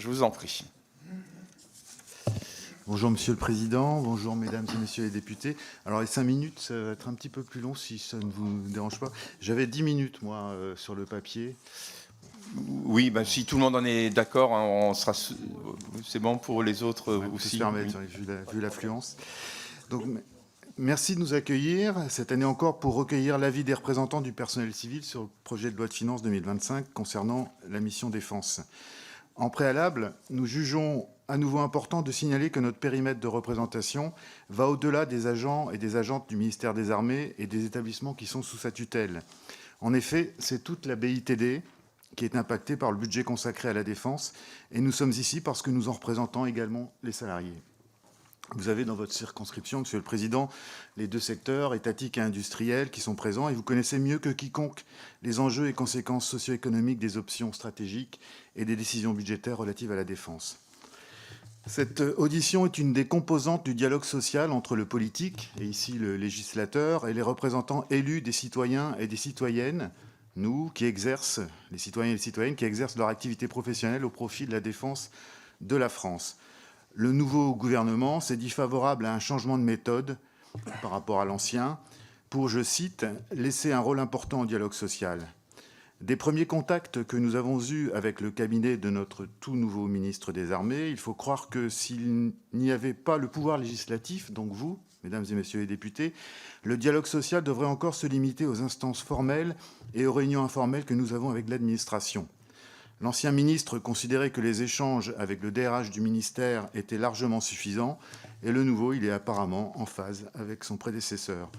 Je vous en prie. Bonjour Monsieur le Président, bonjour Mesdames et Messieurs les députés. Alors les 5 minutes, ça va être un petit peu plus long si ça ne vous dérange pas. J'avais 10 minutes moi sur le papier. Oui, ben, si tout le monde en est d'accord, hein, c'est bon pour les autres Ouais, on peut se aussi. permettre, Oui. vu l'affluence. Donc merci de nous accueillir cette année encore pour recueillir l'avis des représentants du personnel civil sur le projet de loi de finances 2025 concernant la mission défense. En préalable, nous jugeons à nouveau important de signaler que notre périmètre de représentation va au-delà des agents et des agentes du ministère des Armées et des établissements qui sont sous sa tutelle. En effet, c'est toute la BITD qui est impactée par le budget consacré à la défense, et nous sommes ici parce que nous en représentons également les salariés. Vous avez dans votre circonscription, Monsieur le Président, les deux secteurs, étatiques et industriels, qui sont présents, et vous connaissez mieux que quiconque les enjeux et conséquences socio-économiques des options stratégiques et des décisions budgétaires relatives à la défense. Cette audition est une des composantes du dialogue social entre le politique, et ici le législateur, et les représentants élus des citoyens et des citoyennes, nous, qui exercent, les citoyens et les citoyennes, qui exercent leur activité professionnelle au profit de la défense de la France. Le nouveau gouvernement s'est dit favorable à un changement de méthode par rapport à l'ancien pour, je cite, « laisser un rôle important au dialogue social ». Des premiers contacts que nous avons eus avec le cabinet de notre tout nouveau ministre des Armées, il faut croire que s'il n'y avait pas le pouvoir législatif, donc vous, mesdames et messieurs les députés, le dialogue social devrait encore se limiter aux instances formelles et aux réunions informelles que nous avons avec l'administration. L'ancien ministre considérait que les échanges avec le DRH du ministère étaient largement suffisants, et le nouveau, il est apparemment en phase avec son prédécesseur.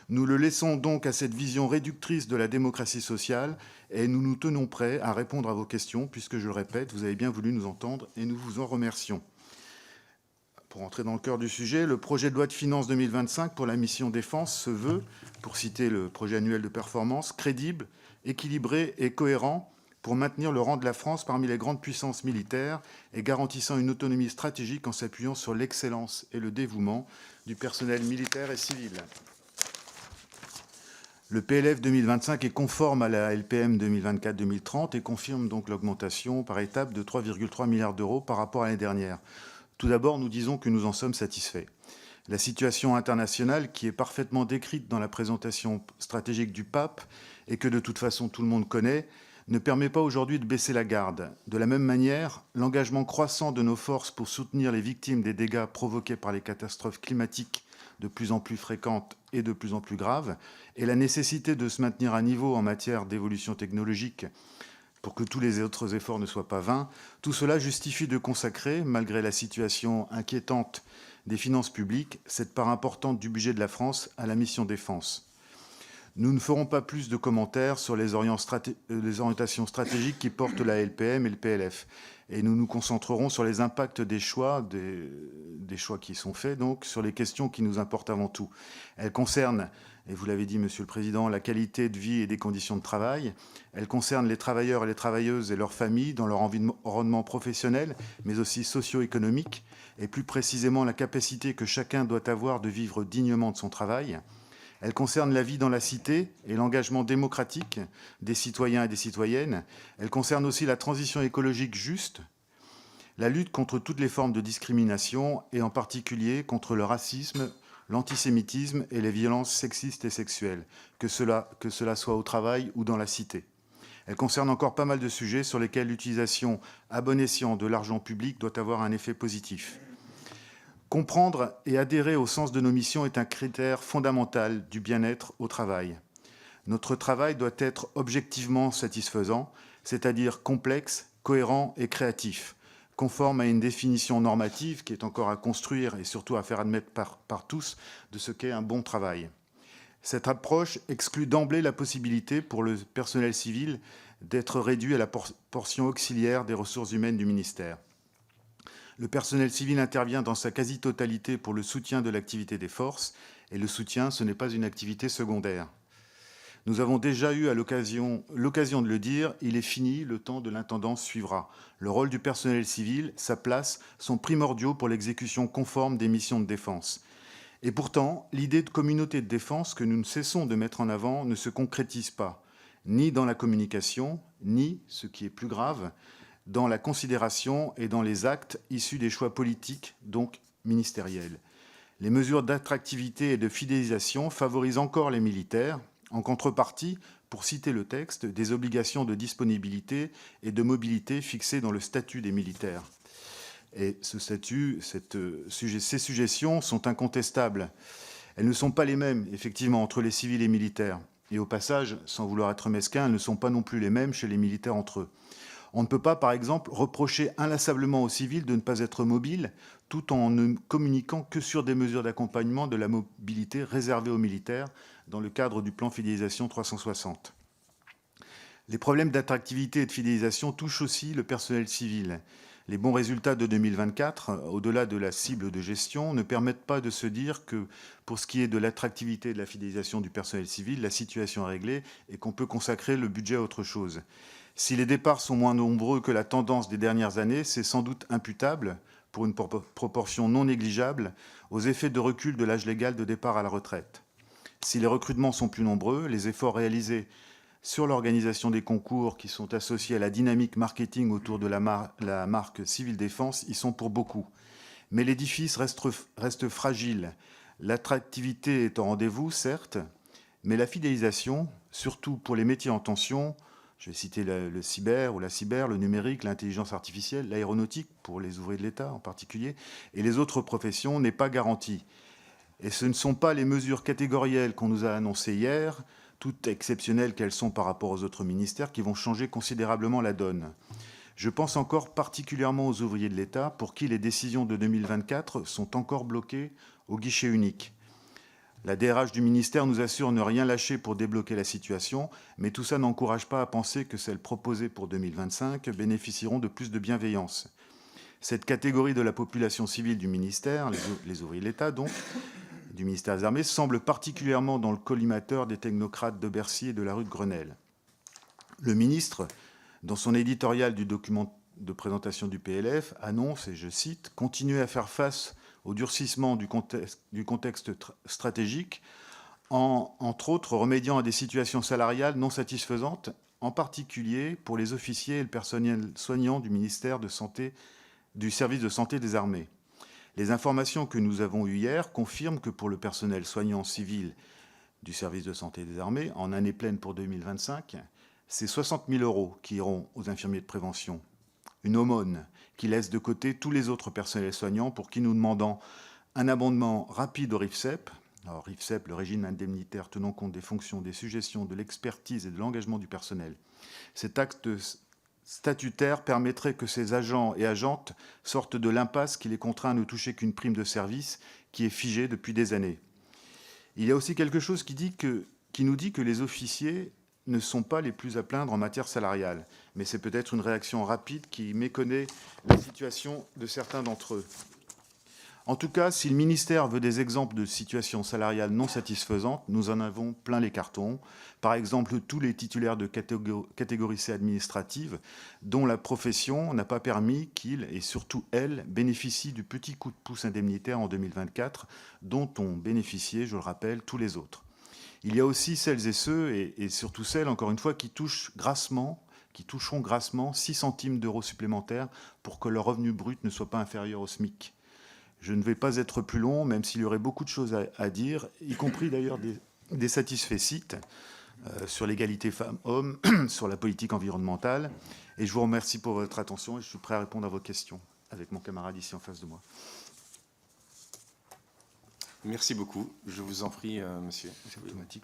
Nous le laissons donc à cette vision réductrice de la démocratie sociale, et nous nous tenons prêts à répondre à vos questions, puisque, je le répète, vous avez bien voulu nous entendre, et nous vous en remercions. Pour entrer dans le cœur du sujet, le projet de loi de finances 2025 pour la mission défense se veut, pour citer le projet annuel de performance, crédible, équilibré et cohérent, pour maintenir le rang de la France parmi les grandes puissances militaires et garantissant une autonomie stratégique en s'appuyant sur l'excellence et le dévouement du personnel militaire et civil. Le PLF 2025 est conforme à la LPM 2024-2030 et confirme donc l'augmentation par étape de 3,3 milliards d'euros par rapport à l'année dernière. Tout d'abord, nous disons que nous en sommes satisfaits. La situation internationale, qui est parfaitement décrite dans la présentation stratégique du pape et que de toute façon tout le monde connaît, ne permet pas aujourd'hui de baisser la garde. De la même manière, l'engagement croissant de nos forces pour soutenir les victimes des dégâts provoqués par les catastrophes climatiques de plus en plus fréquentes et de plus en plus graves, et la nécessité de se maintenir à niveau en matière d'évolution technologique pour que tous les autres efforts ne soient pas vains, tout cela justifie de consacrer, malgré la situation inquiétante des finances publiques, cette part importante du budget de la France à la mission défense. Nous ne ferons pas plus de commentaires sur les orientations stratégiques qui portent la LPM et le PLF. Et nous nous concentrerons sur les impacts des choix qui sont faits, donc sur les questions qui nous importent avant tout. Elles concernent, et vous l'avez dit, Monsieur le Président, la qualité de vie et des conditions de travail. Elles concernent les travailleurs et les travailleuses et leurs familles dans leur environnement professionnel, mais aussi socio-économique, et plus précisément la capacité que chacun doit avoir de vivre dignement de son travail. Elle concerne la vie dans la cité et l'engagement démocratique des citoyens et des citoyennes. Elle concerne aussi la transition écologique juste, la lutte contre toutes les formes de discrimination et en particulier contre le racisme, l'antisémitisme et les violences sexistes et sexuelles, que cela soit au travail ou dans la cité. Elle concerne encore pas mal de sujets sur lesquels l'utilisation à bon escient de l'argent public doit avoir un effet positif. Comprendre et adhérer au sens de nos missions est un critère fondamental du bien-être au travail. Notre travail doit être objectivement satisfaisant, c'est-à-dire complexe, cohérent et créatif, conforme à une définition normative qui est encore à construire et surtout à faire admettre par tous de ce qu'est un bon travail. Cette approche exclut d'emblée la possibilité pour le personnel civil d'être réduit à la portion auxiliaire des ressources humaines du ministère. Le personnel civil intervient dans sa quasi-totalité pour le soutien de l'activité des forces, et le soutien, ce n'est pas une activité secondaire. Nous avons déjà eu l'occasion de le dire, il est fini, le temps de l'intendance suivra. Le rôle du personnel civil, sa place, sont primordiaux pour l'exécution conforme des missions de défense. Et pourtant, l'idée de communauté de défense que nous ne cessons de mettre en avant ne se concrétise pas, ni dans la communication, ni, ce qui est plus grave, dans la considération et dans les actes issus des choix politiques, donc ministériels. Les mesures d'attractivité et de fidélisation favorisent encore les militaires, en contrepartie, pour citer le texte, des obligations de disponibilité et de mobilité fixées dans le statut des militaires. Et ce statut, ces suggestions sont incontestables. Elles ne sont pas les mêmes, effectivement, entre les civils et militaires. Et au passage, sans vouloir être mesquin, elles ne sont pas non plus les mêmes chez les militaires entre eux. On ne peut pas, par exemple, reprocher inlassablement aux civils de ne pas être mobiles, tout en ne communiquant que sur des mesures d'accompagnement de la mobilité réservées aux militaires dans le cadre du plan fidélisation 360. Les problèmes d'attractivité et de fidélisation touchent aussi le personnel civil. Les bons résultats de 2024, au-delà de la cible de gestion, ne permettent pas de se dire que, pour ce qui est de l'attractivité et de la fidélisation du personnel civil, la situation est réglée et qu'on peut consacrer le budget à autre chose. Si les départs sont moins nombreux que la tendance des dernières années, c'est sans doute imputable, pour une proportion non négligeable, aux effets de recul de l'âge légal de départ à la retraite. Si les recrutements sont plus nombreux, les efforts réalisés sur l'organisation des concours qui sont associés à la dynamique marketing autour de la marque Civil Défense y sont pour beaucoup. Mais l'édifice reste fragile. L'attractivité est au rendez-vous, certes, mais la fidélisation, surtout pour les métiers en tension, je vais citer le cyber ou la cyber, le numérique, l'intelligence artificielle, l'aéronautique, pour les ouvriers de l'État en particulier, et les autres professions, n'est pas garantie. Et ce ne sont pas les mesures catégorielles qu'on nous a annoncées hier, toutes exceptionnelles qu'elles sont par rapport aux autres ministères, qui vont changer considérablement la donne. Je pense encore particulièrement aux ouvriers de l'État, pour qui les décisions de 2024 sont encore bloquées au guichet unique. La DRH du ministère nous assure ne rien lâcher pour débloquer la situation, mais tout ça n'encourage pas à penser que celles proposées pour 2025 bénéficieront de plus de bienveillance. Cette catégorie de la population civile du ministère, les ouvriers de l'État donc, du ministère des Armées, semble particulièrement dans le collimateur des technocrates de Bercy et de la rue de Grenelle. Le ministre, dans son éditorial du document de présentation du PLF, annonce, et je cite, « continuer à faire face au durcissement du contexte stratégique, entre autres remédiant à des situations salariales non satisfaisantes, en particulier pour les officiers et le personnel soignant du ministère du service de santé des armées. Les informations que nous avons eues hier confirment que pour le personnel soignant civil du service de santé des armées, en année pleine pour 2025, c'est 60 000 € qui iront aux infirmiers de prévention. Une aumône qui laisse de côté tous les autres personnels soignants pour qui nous demandons un abondement rapide au RIFSEP. Alors, RIFSEP, le régime indemnitaire tenant compte des fonctions, des suggestions, de l'expertise et de l'engagement du personnel. Cet acte statutaire permettrait que ces agents et agentes sortent de l'impasse qui les contraint à ne toucher qu'une prime de service qui est figée depuis des années. Il y a aussi quelque chose qui nous dit que les officiers ne sont pas les plus à plaindre en matière salariale, mais c'est peut-être une réaction rapide qui méconnaît la situation de certains d'entre eux. En tout cas, si le ministère veut des exemples de situations salariales non satisfaisantes, nous en avons plein les cartons. Par exemple, tous les titulaires de catégorie C administrative dont la profession n'a pas permis qu'ils, et surtout elles, bénéficient du petit coup de pouce indemnitaire en 2024, dont ont bénéficié, je le rappelle, tous les autres. Il y a aussi celles et ceux, et surtout celles, encore une fois, qui toucheront grassement 6 centimes d'euros supplémentaires pour que leur revenu brut ne soit pas inférieur au SMIC. Je ne vais pas être plus long, même s'il y aurait beaucoup de choses à dire, y compris d'ailleurs des satisfaits sites sur l'égalité femmes-hommes, sur la politique environnementale. Et je vous remercie pour votre attention et je suis prêt à répondre à vos questions avec mon camarade ici en face de moi. Merci beaucoup. Je vous en prie, monsieur. C'est automatique.